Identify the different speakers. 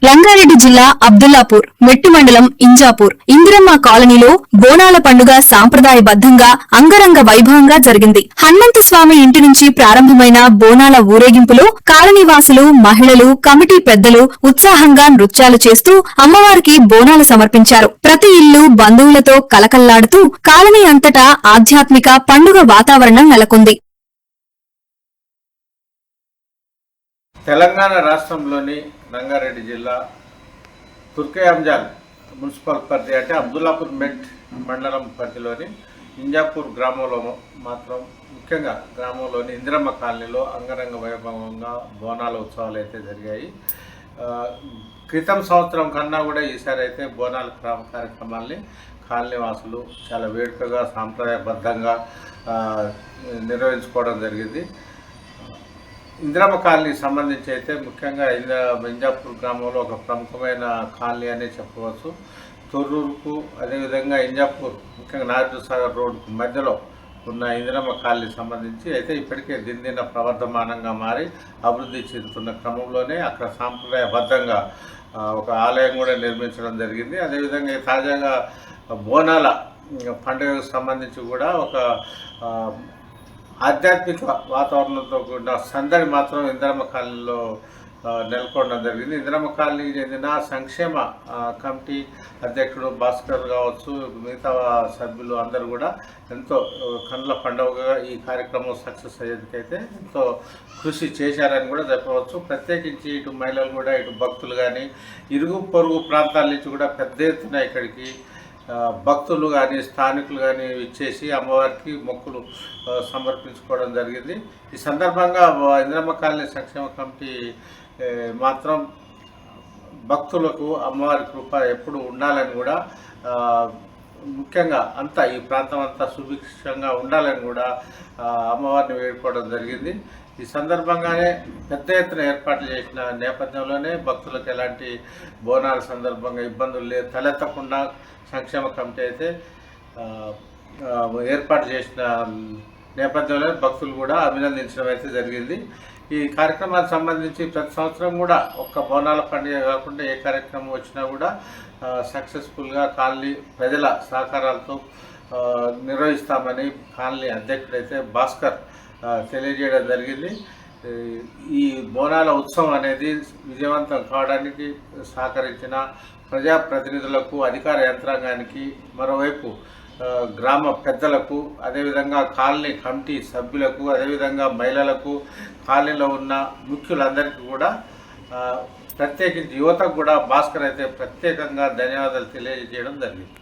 Speaker 1: రంగారెడ్డి జిల్లా అబ్దుల్లాపూర్ మెట్టు మండలం ఇంజాపూర్ ఇందిరమ్మ కాలనీలో బోనాల పండుగ సాంప్రదాయబద్దంగా అంగరంగ వైభవంగా జరిగింది. హనుమంత స్వామి ఇంటి నుంచి ప్రారంభమైన బోనాల ఊరేగింపులో కాలనీవాసులు, మహిళలు, కమిటీ పెద్దలు ఉత్సాహంగా నృత్యాలు చేస్తూ అమ్మవారికి బోనాలు సమర్పించారు. ప్రతి ఇల్లు బంధువులతో కలకల్లాడుతూ కాలనీ అంతటా ఆధ్యాత్మిక పండుగ వాతావరణం నెలకొంది.
Speaker 2: తెలంగాణ రాష్ట్రంలోని రంగారెడ్డి జిల్లా తుర్కయాంజాల్ మున్సిపల్ పరిధి అంటే అబ్దుల్లాపూర్ మెట్ మండలం పరిధిలోని ఇంజాపూర్ గ్రామంలో మాత్రం ముఖ్యంగా గ్రామంలోని ఇందిరమ్మ కాలనీలో అంగరంగ వైభవంగా బోనాల ఉత్సవాలు అయితే జరిగాయి. క్రితం సంవత్సరం కన్నా కూడా ఈసారి అయితే బోనాల కార్యక్రమాల్ని కాలనీ వాసులు చాలా వేడుకగా సాంప్రదాయబద్ధంగా నిర్వహించుకోవడం జరిగింది. ఇందిరమ్మ కాలనీకి సంబంధించి అయితే ముఖ్యంగా ఇంజాపూర్ గ్రామంలో ఒక ప్రముఖమైన కాలనీ అనే చెప్పవచ్చు. తొర్రూరుకు అదేవిధంగా ఇంజాపూర్ ముఖ్యంగా నాగార్జున సాగర్ రోడ్డుకు మధ్యలో ఉన్న ఇందిరమ్మ కాలనీకి సంబంధించి అయితే ఇప్పటికే దినదిన ప్రవర్ధమానంగా మారి అభివృద్ధి చెందుతున్న క్రమంలోనే అక్కడ సాంప్రదాయబద్ధంగా ఒక ఆలయం కూడా నిర్మించడం జరిగింది. అదేవిధంగా తాజాగా బోనాల పండుగకు సంబంధించి కూడా ఒక ఆధ్యాత్మిక వాతావరణంతో కూడిన సందడి మాత్రం ఇందిరమ్మ కాలనీలో నెలకొనడం జరిగింది. ఇందిరమ్మ కాలనీకి చెందిన సంక్షేమ కమిటీ అధ్యక్షుడు భాస్కర్ కావచ్చు, మిగతా సభ్యులు అందరూ కూడా ఎంతో కళ్ళ పండుగగా ఈ కార్యక్రమం సక్సెస్ అయ్యేందుకైతే ఎంతో కృషి చేశారని కూడా చెప్పవచ్చు. ప్రత్యేకించి ఇటు మహిళలు కూడా ఇటు భక్తులు కానీ ఇరుగు పొరుగు ప్రాంతాల నుంచి కూడా పెద్ద ఎత్తున ఇక్కడికి భక్తులు కానీ స్థానికులు కానీ ఇచ్చేసి అమ్మవారికి మొక్కులు సమర్పించుకోవడం జరిగింది. ఈ సందర్భంగా ఇందిరమ్మ కాలనీ సంక్షేమ కమిటీ మాత్రం భక్తులకు అమ్మవారి కృప ఎప్పుడు ఉండాలని కూడా ముఖ్యంగా అంతా ఈ ప్రాంతం అంతా సుభిక్షంగా ఉండాలని కూడా అమ్మవారిని వేడుకోవడం జరిగింది. ఈ సందర్భంగానే పెద్ద ఎత్తున ఏర్పాట్లు చేసిన నేపథ్యంలోనే భక్తులకు ఎలాంటి బోనాల సందర్భంగా ఇబ్బందులు తలెత్తకుండా సంక్షేమ కమిటీ అయితే ఏర్పాటు చేసిన నేపథ్యంలో భక్తులు కూడా అభినందించడం అయితే జరిగింది. ఈ కార్యక్రమానికి సంబంధించి ప్రతి సంవత్సరం కూడా ఒక్క బోనాల పండుగ కాకుండా ఏ కార్యక్రమం వచ్చినా కూడా సక్సెస్ఫుల్గా కాలనీ ప్రజల సహకారాలతో నిర్వహిస్తామని కాలనీ అధ్యక్షుడైతే భాస్కర్ తెలియజేయడం జరిగింది. ఈ బోనాల ఉత్సవం అనేది విజయవంతం కావడానికి సహకరించిన ప్రజాప్రతినిధులకు, అధికార యంత్రాంగానికి, మరోవైపు గ్రామ పెద్దలకు, అదేవిధంగా కాలనీ కమిటీ సభ్యులకు, అదేవిధంగా మహిళలకు, కాలనీలో ఉన్న ముఖ్యులందరికీ కూడా ప్రత్యేకించి యువతకు కూడా భాస్కర్ అయితే ప్రత్యేకంగా ధన్యవాదాలు తెలియజేయడం జరిగింది.